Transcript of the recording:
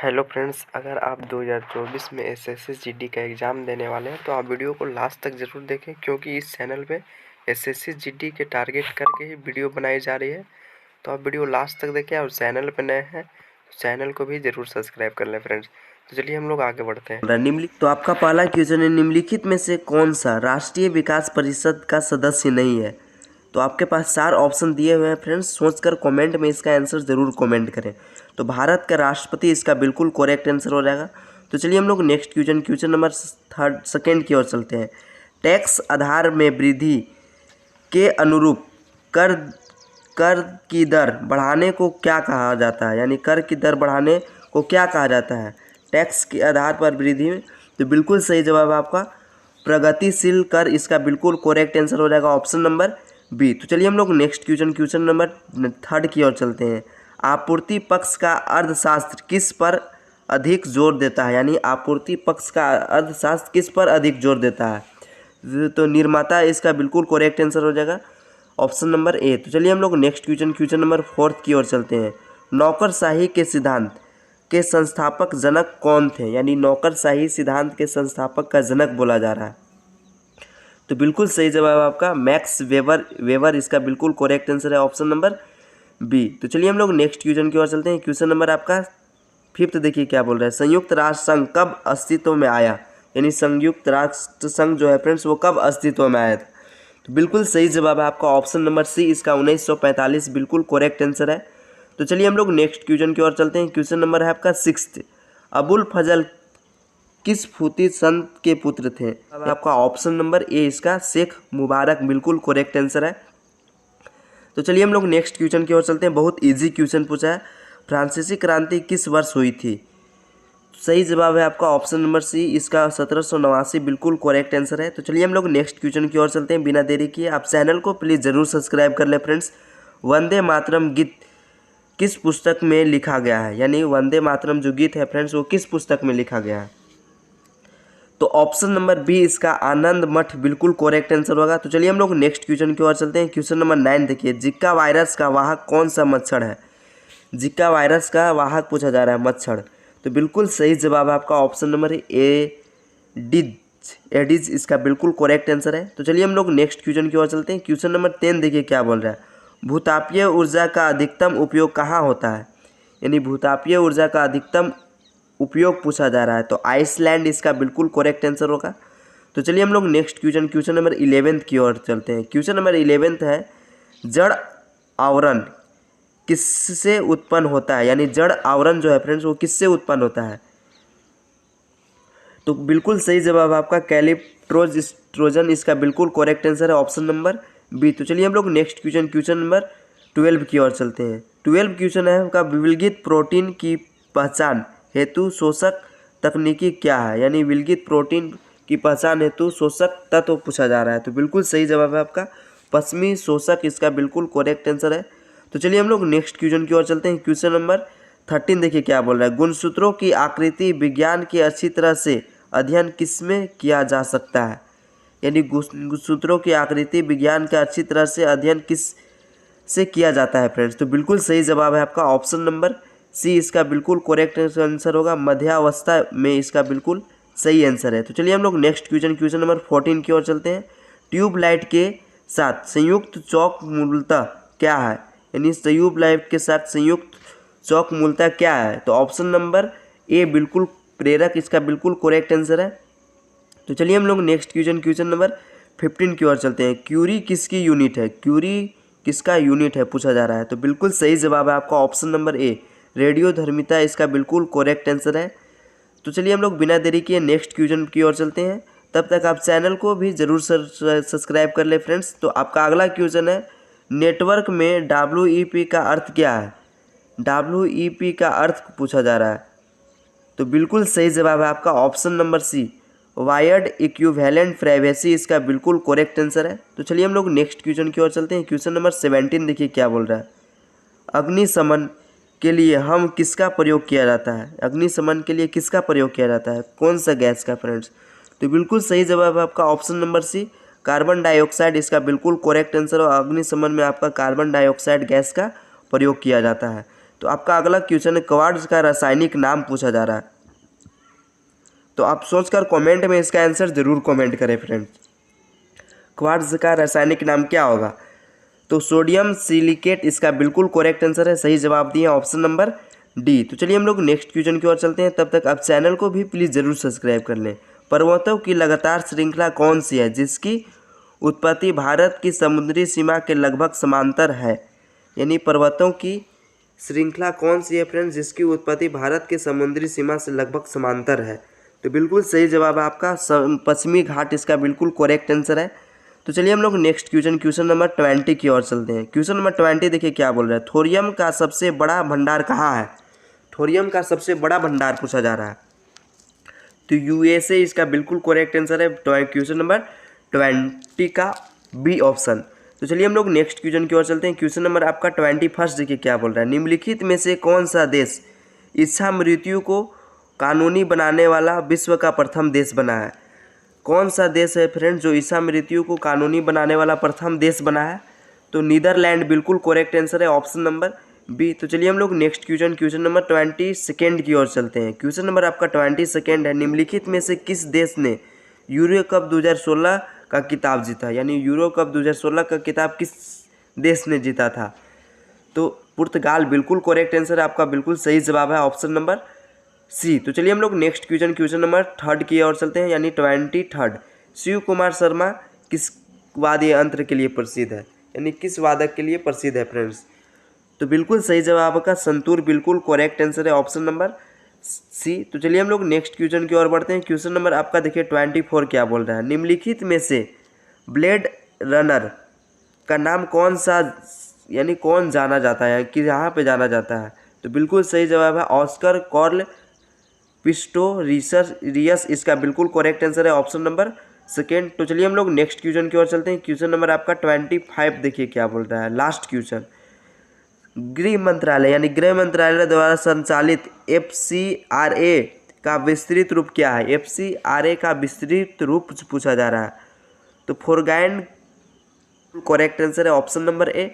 Hello friends, अगर आप 2024 में एसएससी जीडी का एग्ज़ाम देने वाले हैं तो आप वीडियो को लास्ट तक ज़रूर देखें, क्योंकि इस चैनल पे एसएससी जीडी के टारगेट करके ही वीडियो बनाई जा रही है। तो आप वीडियो लास्ट तक देखें और चैनल पे नए हैं तो चैनल को भी ज़रूर सब्सक्राइब कर लें फ्रेंड्स। तो चलिए हम लोग आगे बढ़ते हैं। तो आपका पहला क्वेश्चन है, निम्नलिखित में से कौन सा राष्ट्रीय विकास परिषद का सदस्य नहीं है। तो आपके पास 4 ऑप्शन दिए हुए हैं फ्रेंड्स, सोचकर कमेंट में इसका आंसर ज़रूर कमेंट करें। तो भारत का राष्ट्रपति इसका बिल्कुल करेक्ट आंसर हो जाएगा। तो चलिए हम लोग नेक्स्ट क्वेश्चन नंबर सेकेंड की ओर चलते हैं। टैक्स आधार में वृद्धि के अनुरूप कर कर की दर बढ़ाने को क्या कहा जाता है, यानी कर की दर बढ़ाने को क्या कहा जाता है। टैक्स के आधार पर वृद्धि में, तो बिल्कुल सही जवाब है आपका प्रगतिशील कर, इसका बिल्कुल करेक्ट आंसर हो जाएगा ऑप्शन नंबर बी। तो चलिए हम लोग नेक्स्ट क्वेश्चन नंबर थर्ड की ओर चलते हैं। आपूर्ति पक्ष का अर्थशास्त्र किस पर अधिक जोर देता है, यानी आपूर्ति पक्ष का अर्थशास्त्र किस पर अधिक जोर देता है। तो निर्माता इसका बिल्कुल करेक्ट आंसर हो जाएगा ऑप्शन नंबर ए। तो चलिए हम लोग नेक्स्ट क्वेश्चन नंबर फोर्थ की ओर चलते हैं। नौकरशाही के सिद्धांत के संस्थापक जनक कौन थे, यानी नौकरशाही सिद्धांत के संस्थापक का जनक बोला जा रहा है। तो बिल्कुल सही जवाब आपका मैक्स वेबर इसका बिल्कुल करेक्ट आंसर है ऑप्शन नंबर बी। तो चलिए हम लोग नेक्स्ट क्वेश्चन की ओर चलते हैं। क्वेश्चन नंबर आपका फिफ्थ देखिए क्या बोल रहा है। संयुक्त राष्ट्र संघ कब अस्तित्व में आया, यानी संयुक्त राष्ट्र संघ जो है फ्रेंड्स वो कब अस्तित्व में आया था। तो बिल्कुल सही जवाब है आपका ऑप्शन नंबर सी, इसका 1945 बिल्कुल करेक्ट आंसर है। तो चलिए हम लोग नेक्स्ट क्वेश्चन की ओर चलते हैं। क्वेश्चन नंबर है आपका सिक्स्थ। अबुल फजल किस फूती संत के पुत्र थे। आपका ऑप्शन नंबर ए इसका शेख मुबारक बिल्कुल करेक्ट आंसर है। तो चलिए हम लोग नेक्स्ट क्वेश्चन की ओर चलते हैं। बहुत इजी क्वेश्चन पूछा है, फ्रांसीसी क्रांति किस वर्ष हुई थी। सही जवाब है आपका ऑप्शन नंबर सी, इसका 1789 बिल्कुल करेक्ट आंसर है। तो चलिए हम लोग नेक्स्ट क्वेश्चन की ओर चलते हैं। बिना देरी किए आप चैनल को प्लीज़ ज़रूर सब्सक्राइब कर लें फ्रेंड्स। वंदे मातरम गीत किस पुस्तक में लिखा गया है, यानी वंदे मातरम जो गीत है फ्रेंड्स वो किस पुस्तक में लिखा गया है। तो ऑप्शन नंबर बी इसका आनंद मठ बिल्कुल करेक्ट आंसर होगा। तो चलिए हम लोग नेक्स्ट क्वेश्चन की ओर चलते हैं। क्वेश्चन नंबर 9 देखिए, जिका वायरस का वाहक कौन सा मच्छर है। जिका वायरस का वाहक पूछा जा रहा है मच्छर। तो बिल्कुल सही जवाब है आपका ऑप्शन नंबर एडिज एडिज इसका बिल्कुल करेक्ट आंसर है। तो चलिए हम लोग नेक्स्ट क्वेश्चन की ओर चलते हैं। क्वेश्चन नंबर 10 देखिए क्या बोल रहा है। भूतापीय ऊर्जा का अधिकतम उपयोग कहाँ होता है, यानी भूतापीय ऊर्जा का अधिकतम उपयोग पूछा जा रहा है। तो आइसलैंड इसका बिल्कुल करेक्ट आंसर होगा। तो चलिए हम लोग नेक्स्ट क्वेश्चन नंबर 11 की ओर चलते हैं। क्वेश्चन नंबर 11 है, जड़ आवरण किससे उत्पन्न होता है, यानी जड़ आवरण जो है फ्रेंड्स वो किससे उत्पन्न होता है। तो बिल्कुल सही जवाब आपका कैलिप्ट्रोजन इसका बिल्कुल करेक्ट आंसर है ऑप्शन नंबर बी। तो चलिए हम लोग नेक्स्ट क्वेश्चन नंबर 12 की ओर चलते हैं। 12 क्वेश्चन है आपका, विलगित प्रोटीन की पहचान हेतु शोषक तकनीकी क्या है, यानी विलगित प्रोटीन की पहचान हेतु शोषक तत्व पूछा जा रहा है। तो बिल्कुल सही जवाब है आपका पश्चिमी शोषक इसका बिल्कुल करेक्ट आंसर है। तो चलिए हम लोग नेक्स्ट क्वेश्चन की ओर चलते हैं। क्वेश्चन नंबर 13 देखिए क्या बोल रहा है। गुणसूत्रों की आकृति विज्ञान की अच्छी तरह से अध्ययन किसमें किया जा सकता है, यानी गुणसूत्रों की आकृति विज्ञान का अच्छी तरह से अध्ययन किस से किया जाता है फ्रेंड्स। तो बिल्कुल सही जवाब है आपका ऑप्शन नंबर सी, इसका बिल्कुल करेक्ट आंसर होगा मध्यावस्था में, इसका बिल्कुल सही आंसर है। तो चलिए हम लोग नेक्स्ट क्वेश्चन नंबर 14 की ओर चलते हैं। ट्यूबलाइट के साथ संयुक्त चौक मूलतः क्या है, यानी ट्यूबलाइट के साथ संयुक्त चौक मूलतः क्या है। तो ऑप्शन नंबर ए बिल्कुल प्रेरक इसका बिल्कुल करेक्ट आंसर है। तो चलिए हम लोग नेक्स्ट क्वेश्चन नंबर 15 की ओर चलते हैं। क्यूरी किसकी यूनिट है, क्यूरी किसका यूनिट है पूछा जा रहा है। तो बिल्कुल सही जवाब है आपका ऑप्शन नंबर ए, रेडियोधर्मिता इसका बिल्कुल करेक्ट आंसर है। तो चलिए हम लोग बिना देरी किए नेक्स्ट क्वेश्चन की ओर चलते हैं। तब तक आप चैनल को भी ज़रूर सब्सक्राइब कर ले फ्रेंड्स। तो आपका अगला क्वेश्चन है, नेटवर्क में WEP का अर्थ क्या है। WEP का अर्थ पूछा जा रहा है। तो बिल्कुल सही जवाब है आपका option number C, wired equivalent privacy इसका बिल्कुल करेक्ट आंसर है। तो चलिए हम लोग नेक्स्ट क्वेश्चन की ओर चलते हैं। क्वेश्चन नंबर 17 देखिए क्या बोल रहा है। अग्निशमन के लिए हम किसका प्रयोग किया जाता है, अग्निशमन के लिए किसका प्रयोग किया जाता है, कौन सा गैस का फ्रेंड्स। तो बिल्कुल सही जवाब है आपका option number C, carbon dioxide इसका बिल्कुल करेक्ट आंसर और अग्निशमन में आपका कार्बन डाइऑक्साइड गैस का प्रयोग किया जाता है। तो आपका अगला क्वेश्चन है क्वार्ट्ज का रासायनिक नाम पूछा जा रहा है। तो आप सोचकर कमेंट में इसका आंसर ज़रूर कमेंट करें फ्रेंड्स। क्वार्ट्ज का रासायनिक नाम क्या होगा? तो सोडियम सिलिकेट इसका बिल्कुल करेक्ट आंसर है। सही जवाब दिए ऑप्शन नंबर डी। तो चलिए हम लोग नेक्स्ट क्वेश्चन की ओर चलते हैं। तब तक आप चैनल को भी प्लीज़ ज़रूर सब्सक्राइब कर लें। पर्वतों की लगातार श्रृंखला कौन सी है जिसकी उत्पत्ति भारत की समुद्री सीमा के लगभग समांतर है? यानी पर्वतों की श्रृंखला कौन सी है फ्रेंड्स जिसकी उत्पत्ति भारत के समुद्री सीमा से लगभग समांतर है? तो बिल्कुल सही जवाब है आपका पश्चिमी घाट इसका बिल्कुल करेक्ट आंसर है। तो चलिए हम लोग नेक्स्ट क्वेश्चन नंबर 20 की ओर चलते हैं। क्वेश्चन नंबर 20 देखिए क्या बोल रहा है। थोरियम का सबसे बड़ा भंडार कहाँ है? थोरियम का सबसे बड़ा भंडार पूछा जा रहा है। तो यूएसए इसका बिल्कुल करेक्ट आंसर है। क्वेश्चन नंबर 20 का बी ऑप्शन। तो चलिए हम लोग नेक्स्ट क्वेश्चन की ओर चलते हैं। क्वेश्चन नंबर आपका 21 देखिए क्या बोल रहा है। निम्नलिखित में से कौन सा देश इच्छा मृत्यु को कानूनी बनाने वाला विश्व का प्रथम देश बना है? कौन सा देश है फ्रेंड्स जो इच्छा मृत्यु को कानूनी बनाने वाला प्रथम देश बना है? तो नीदरलैंड बिल्कुल करेक्ट आंसर है ऑप्शन नंबर बी। तो चलिए हम लोग नेक्स्ट क्वेश्चन नंबर 22 की ओर चलते हैं। क्वेश्चन नंबर आपका 22 है। निम्नलिखित में से किस देश ने यूरो कप 2016 का खिताब जीता? यानी यूरो कप 2016 का खिताब किस देश ने जीता था? तो पुर्तगाल बिल्कुल करेक्ट आंसर है आपका, बिल्कुल सही जवाब है ऑप्शन नंबर सी। तो चलिए हम लोग नेक्स्ट क्वेश्चन नंबर 3 की ओर चलते हैं, यानी 23। शिव कुमार शर्मा किस वाद्य यंत्र के लिए प्रसिद्ध है? यानी किस वादक के लिए प्रसिद्ध है फ्रेंड्स? तो बिल्कुल सही जवाब का संतूर बिल्कुल करेक्ट आंसर है ऑप्शन नंबर सी। तो चलिए हम लोग नेक्स्ट क्वेश्चन की ओर बढ़ते हैं। क्वेश्चन नंबर आपका देखिए 24 क्या बोल रहा है। निम्नलिखित में से ब्लेड रनर का नाम कौन सा, यानी कौन जाना जाता है कि यहाँ पे जाना जाता है? तो बिल्कुल सही जवाब है ऑस्कर कॉर्ल पिस्टोरियस इसका बिल्कुल करेक्ट आंसर है ऑप्शन नंबर सेकेंड। तो चलिए हम लोग नेक्स्ट क्वेश्चन की ओर चलते हैं। क्वेश्चन नंबर आपका 25 देखिए क्या बोल रहा है। लास्ट क्वेश्चन, गृह मंत्रालय यानी गृह मंत्रालय द्वारा संचालित FCRA का विस्तृत रूप क्या है? FCRA का विस्तृत रूप पूछा जा रहा है। तो फोरग्राउंड करेक्ट आंसर है ऑप्शन नंबर ए।